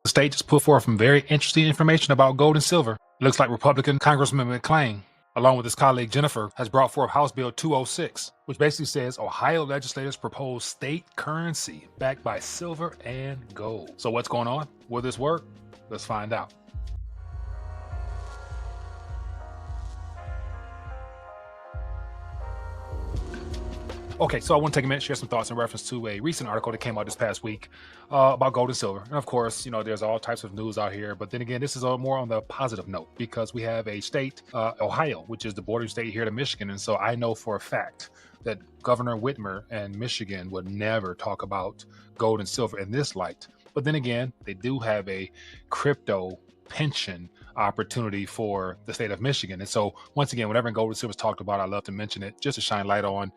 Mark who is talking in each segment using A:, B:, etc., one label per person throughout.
A: The state just put forth some very interesting information about gold and silver. It looks like Republican Congressman McClain, along with his colleague Jennifer, has brought forth House Bill 206, which basically says Ohio legislators propose state currency backed by silver and gold. So what's going on? Will this work? Let's find out. Okay, so I want to take a minute, share some thoughts in reference to a recent article that came out this past week about gold and silver. And of course, there's all types of news out here, but then again, this is more on the positive note because we have a state, Ohio, which is the bordering state here to Michigan. And so I know for a fact that Governor Whitmer and Michigan would never talk about gold and silver in this light. But then again, they do have a crypto pension opportunity for the state of Michigan. And so once again, whenever gold and silver is talked about, I love to mention it just to shine light on,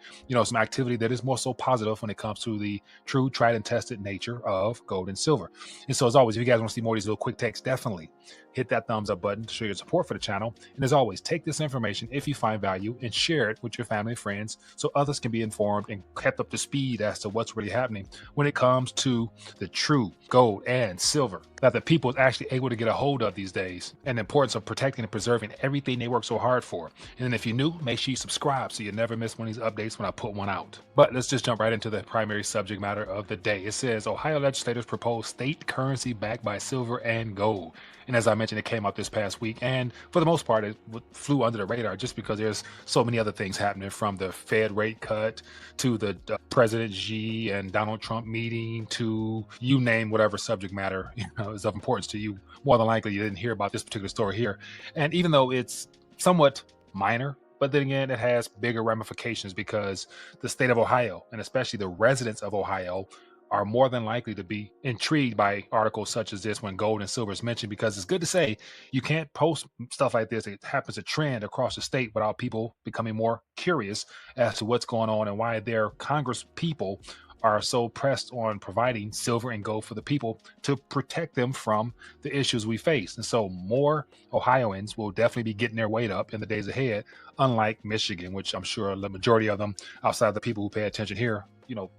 A: some activity that is more so positive when it comes to the true tried and tested nature of gold and silver. And so as always, if you guys want to see more of these little quick takes, definitely hit that thumbs up button to show your support for the channel. And as always, take this information if you find value and share it with your family and friends so others can be informed and kept up to speed as to what's really happening when it comes to the true gold and silver that the people is actually able to get a hold of these days, and the importance of protecting and preserving everything they work so hard for. And then if you're new, make sure you subscribe so you never miss one of these updates when I put one out. But let's just jump right into the primary subject matter of the day. It says Ohio legislators propose state currency backed by silver and gold. And as I mentioned, it came out this past week. And for the most part, it flew under the radar just because there's so many other things happening, from the Fed rate cut to the President Xi and Donald Trump meeting to you name whatever subject matter is of importance to you. More than likely, you didn't hear about this particular story here. And even though it's somewhat minor, but then again, it has bigger ramifications because the state of Ohio, and especially the residents of Ohio, are more than likely to be intrigued by articles such as this when gold and silver is mentioned, because it's good to say you can't post stuff like this. It happens to trend across the state without people becoming more curious as to what's going on and why their Congress people are so pressed on providing silver and gold for the people to protect them from the issues we face. And so more Ohioans will definitely be getting their weight up in the days ahead, unlike Michigan, which I'm sure the majority of them, outside of the people who pay attention here,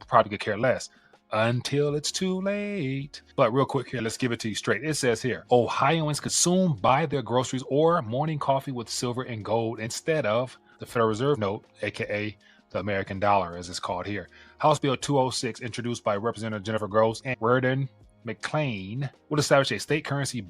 A: probably could care less until it's too late. But real quick here, let's give it to you straight. It says here, Ohioans could soon buy their groceries or morning coffee with silver and gold instead of the Federal Reserve note, aka the American dollar, as it's called here. House Bill 206, introduced by Representative Jennifer Gross and Werden McClain, would establish a state currency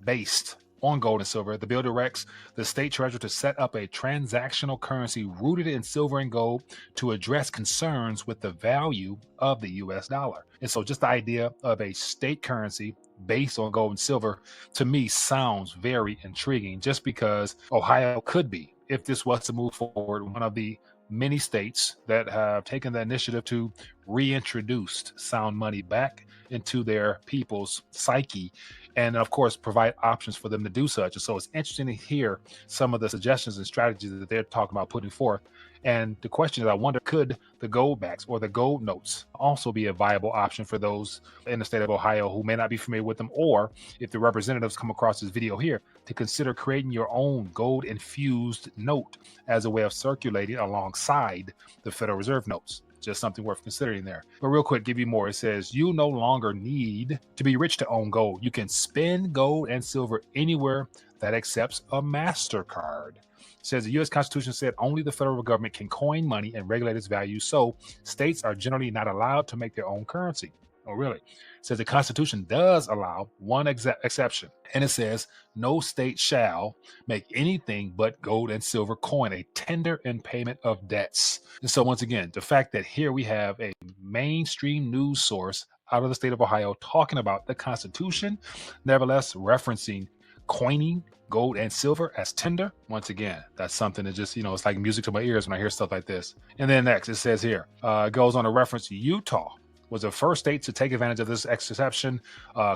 A: based on gold and silver. The bill directs the state treasurer to set up a transactional currency rooted in silver and gold to address concerns with the value of the US dollar. And so just the idea of a state currency based on gold and silver, to me, sounds very intriguing, just because Ohio could be, if this was to move forward, one of the many states that have taken the initiative to reintroduce sound money back into their people's psyche, and of course provide options for them to do such. And so it's interesting to hear some of the suggestions and strategies that they're talking about putting forth. And the question is, I wonder, could the gold backs or the gold notes also be a viable option for those in the state of Ohio who may not be familiar with them? Or if the representatives come across this video here, to consider creating your own gold infused note as a way of circulating alongside the Federal Reserve notes. Just something worth considering there. But real quick, give you more. It says you no longer need to be rich to own gold. You can spend gold and silver anywhere that accepts a MasterCard. It says the U.S. Constitution said only the federal government can coin money and regulate its value, so states are generally not allowed to make their own currency. Oh, really? It says the Constitution does allow one exception, and it says no state shall make anything but gold and silver coin a tender in payment of debts. And so once again, the fact that here we have a mainstream news source out of the state of Ohio talking about the Constitution, nevertheless referencing coining gold and silver as tender. Once again, that's something that just, it's like music to my ears when I hear stuff like this. And then next, it says here, it goes on to reference Utah was the first state to take advantage of this exception,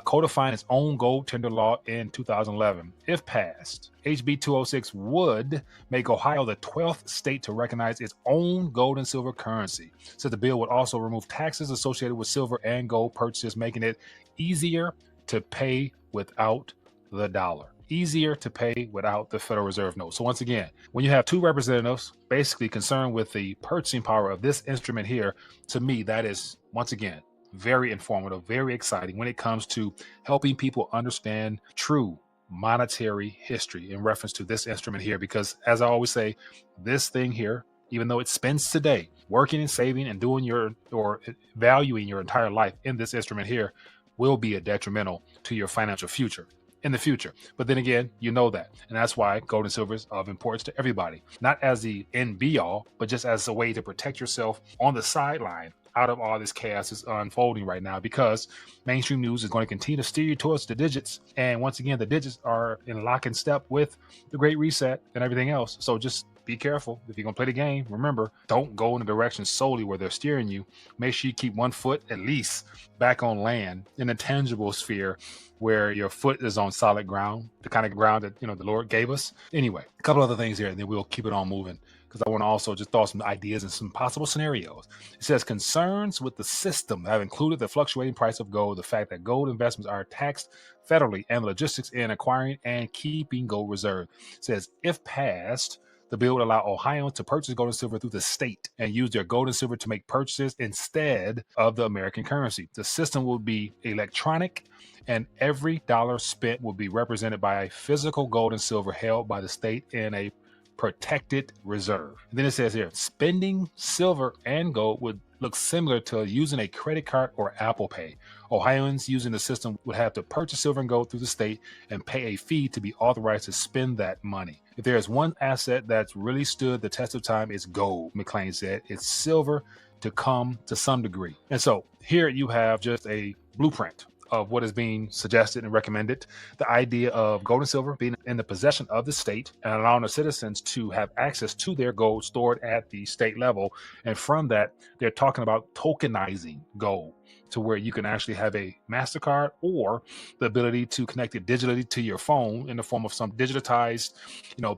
A: codifying its own gold tender law in 2011. If passed, HB 206 would make Ohio the 12th state to recognize its own gold and silver currency. So the bill would also remove taxes associated with silver and gold purchases, making it easier to pay without the dollar. Easier to pay without the Federal Reserve note. So once again, when you have two representatives basically concerned with the purchasing power of this instrument here, to me, that is, once again, very informative, very exciting when it comes to helping people understand true monetary history in reference to this instrument here. Because as I always say, this thing here, even though it spends today working and saving and doing your or valuing your entire life in this instrument here, will be a detrimental to your financial future in the future. But then again, you know that. And that's why gold and silver is of importance to everybody, not as the end be all, but just as a way to protect yourself on the sideline out of all this chaos that's unfolding right now, because mainstream news is going to continue to steer you towards the digits. And once again, the digits are in lock and step with the Great Reset and everything else. So just be careful. If you're going to play the game, remember, don't go in a direction solely where they're steering you. Make sure you keep one foot at least back on land in a tangible sphere where your foot is on solid ground, the kind of ground that, the Lord gave us. Anyway, a couple other things here, and then we'll keep it on moving, because I want to also just throw some ideas and some possible scenarios. It says concerns with the system have included the fluctuating price of gold, the fact that gold investments are taxed federally, and logistics in acquiring and keeping gold reserve. It says if passed, the bill would allow Ohioans to purchase gold and silver through the state and use their gold and silver to make purchases instead of the American currency. The system will be electronic, and every dollar spent will be represented by a physical gold and silver held by the state in a protected reserve. And then it says here, spending silver and gold would look similar to using a credit card or Apple Pay. Ohioans using the system would have to purchase silver and gold through the state and pay a fee to be authorized to spend that money. If there is one asset that's really stood the test of time, it's gold, McLean said. It's silver to come to some degree. And so here you have just a blueprint of what is being suggested and recommended. The idea of gold and silver being in the possession of the state and allowing the citizens to have access to their gold stored at the state level. And from that, they're talking about tokenizing gold to where you can actually have a MasterCard or the ability to connect it digitally to your phone in the form of some digitized,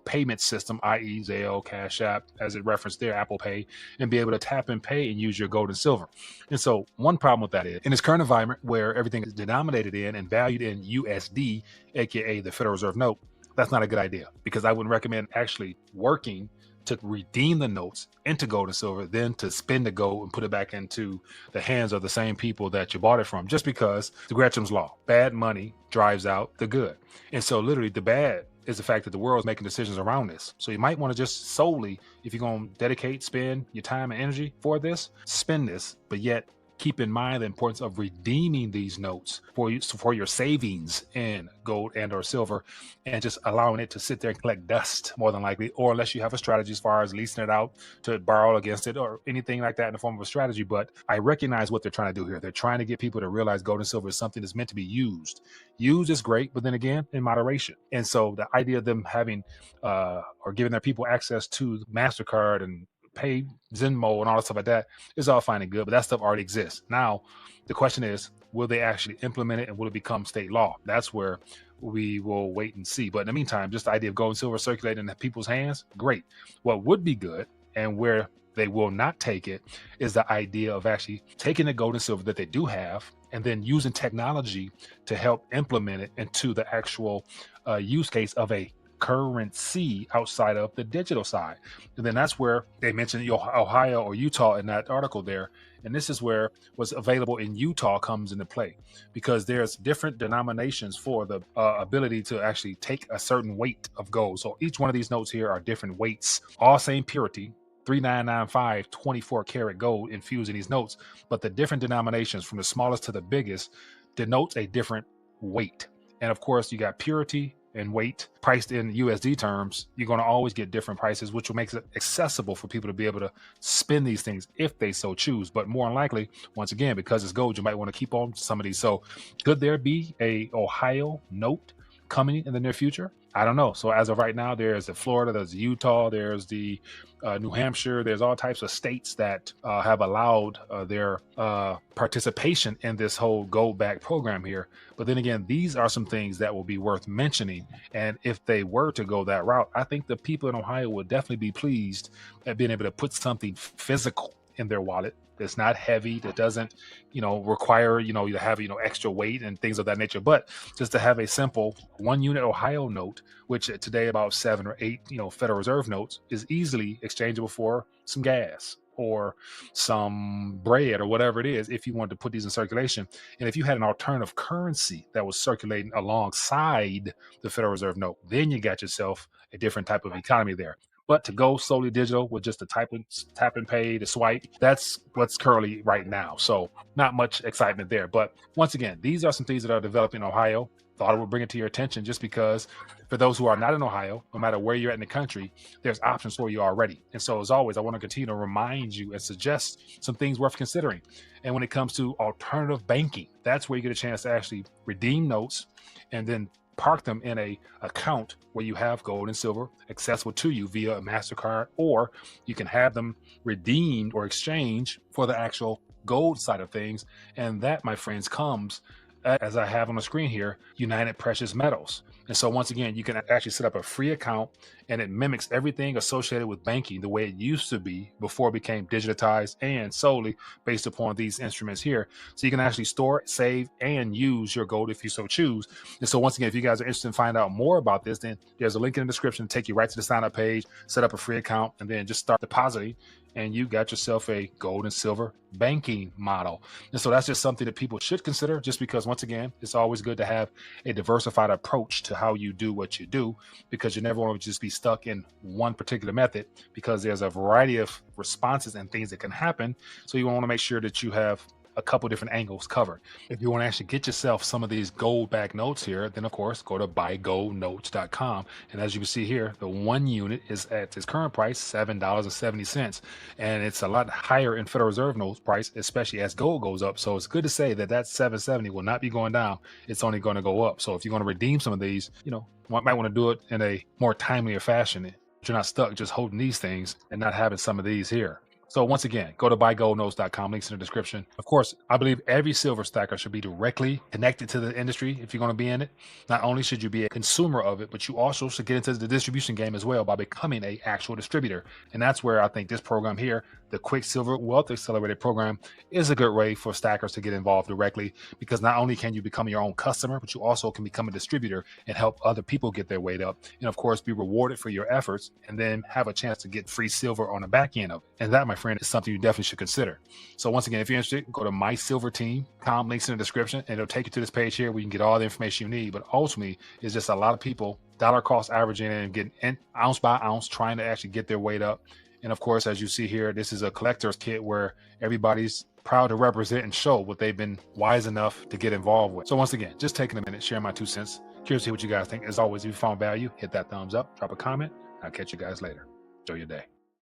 A: payment system, i.e. Zelle, Cash App, as it referenced there, Apple Pay, and be able to tap and pay and use your gold and silver. And so one problem with that is, in this current environment where everything is denominated in and valued in USD, aka the Federal Reserve note, that's not a good idea, because I wouldn't recommend actually working to redeem the notes into gold and silver, then to spend the gold and put it back into the hands of the same people that you bought it from, just because the Gretchen's law, bad money drives out the good. And so literally the bad is the fact that the world is making decisions around this. So you might want to just solely, if you're going to spend your time and energy for this, spend this, but yet keep in mind the importance of redeeming these notes for your savings in gold and or silver, and just allowing it to sit there and collect dust more than likely, or unless you have a strategy as far as leasing it out to borrow against it or anything like that in the form of a strategy. But I recognize what they're trying to do here. They're trying to get people to realize gold and silver is something that's meant to be used. Used is great, but then again, in moderation. And so the idea of them having or giving their people access to MasterCard and Pay, Venmo, and all that stuff like that is all fine and good, but that stuff already exists. Now, the question is, will they actually implement it, and will it become state law? That's where we will wait and see. But in the meantime, just the idea of gold and silver circulating in people's hands, great. What would be good, and where they will not take it, is the idea of actually taking the gold and silver that they do have and then using technology to help implement it into the actual use case of a currency outside of the digital side. And then that's where they mentioned Ohio or Utah in that article there. And this is where what's available in Utah comes into play, because there's different denominations for the ability to actually take a certain weight of gold. So each one of these notes here are different weights, all same purity, 3995 24 karat gold infused in these notes, but the different denominations from the smallest to the biggest denotes a different weight. And of course, you got purity and weight priced in USD terms. You're going to always get different prices, which will make it accessible for people to be able to spend these things if they so choose. But more than likely, once again, because it's gold, you might want to keep on some of these. So could there be a Ohio note coming in the near future? I don't know. So as of right now, there's the Florida, there's Utah, there's the New Hampshire, there's all types of states that have allowed their participation in this whole gold back program here. But then again, these are some things that will be worth mentioning. And if they were to go that route, I think the people in Ohio would definitely be pleased at being able to put something physical in their wallet that's not heavy, that doesn't, require, you to have, extra weight and things of that nature. But just to have a simple 1 unit Ohio note, which today about 7 or 8, Federal Reserve notes, is easily exchangeable for some gas or some bread or whatever it is, if you wanted to put these in circulation. And if you had an alternative currency that was circulating alongside the Federal Reserve note, then you got yourself a different type of economy there. But to go solely digital with just the tap and pay, the swipe, that's what's currently right now. So not much excitement there. But once again, these are some things that are developing in Ohio. Thought I would bring it to your attention just because for those who are not in Ohio, no matter where you're at in the country, there's options for you already. And so as always, I want to continue to remind you and suggest some things worth considering. And when it comes to alternative banking, that's where you get a chance to actually redeem notes and then park them in a account where you have gold and silver accessible to you via a MasterCard, or you can have them redeemed or exchanged for the actual gold side of things. And that, my friends, comes as I have on the screen here, United Precious Metals. And so once again, you can actually set up a free account and it mimics everything associated with banking the way it used to be before it became digitized and solely based upon these instruments here. So you can actually store, save, and use your gold if you so choose. And so once again, if you guys are interested in finding out more about this, then there's a link in the description to take you right to the sign up page, set up a free account, and then just start depositing. And you got yourself a gold and silver banking model. And so that's just something that people should consider, just because once again, it's always good to have a diversified approach to how you do what you do, because you never want to just be stuck in one particular method, because there's a variety of responses and things that can happen. So you want to make sure that you have a couple different angles covered. If you want to actually get yourself some of these gold backed notes here, then of course go to buygoldnotes.com. And as you can see here, the 1 unit is at its current price, $7.70. And it's a lot higher in Federal Reserve notes price, especially as gold goes up. So it's good to say that that 770 will not be going down. It's only going to go up. So if you're going to redeem some of these, might want to do it in a more timelier fashion. You're not stuck just holding these things and not having some of these here. So once again, go to buygoldnotes.com, links in the description. Of course, I believe every silver stacker should be directly connected to the industry if you're going to be in it. Not only should you be a consumer of it, but you also should get into the distribution game as well by becoming an actual distributor. And that's where I think this program here, the Quick Silver Wealth Accelerated program, is a good way for stackers to get involved directly, because not only can you become your own customer, but you also can become a distributor and help other people get their weight up. And of course, be rewarded for your efforts and then have a chance to get free silver on the back end of it. And that, my friend, is something you definitely should consider. So once again, if you're interested, go to mysilverteam.com, links in the description, and it'll take you to this page here where you can get all the information you need. But ultimately, it's just a lot of people dollar cost averaging and getting ounce by ounce trying to actually get their weight up. And of course, as you see here, this is a collector's kit where everybody's proud to represent and show what they've been wise enough to get involved with. So once again, just taking a minute, sharing my 2 cents. Curious to see what you guys think. As always, if you found value, hit that thumbs up, drop a comment. I'll catch you guys later. Enjoy your day.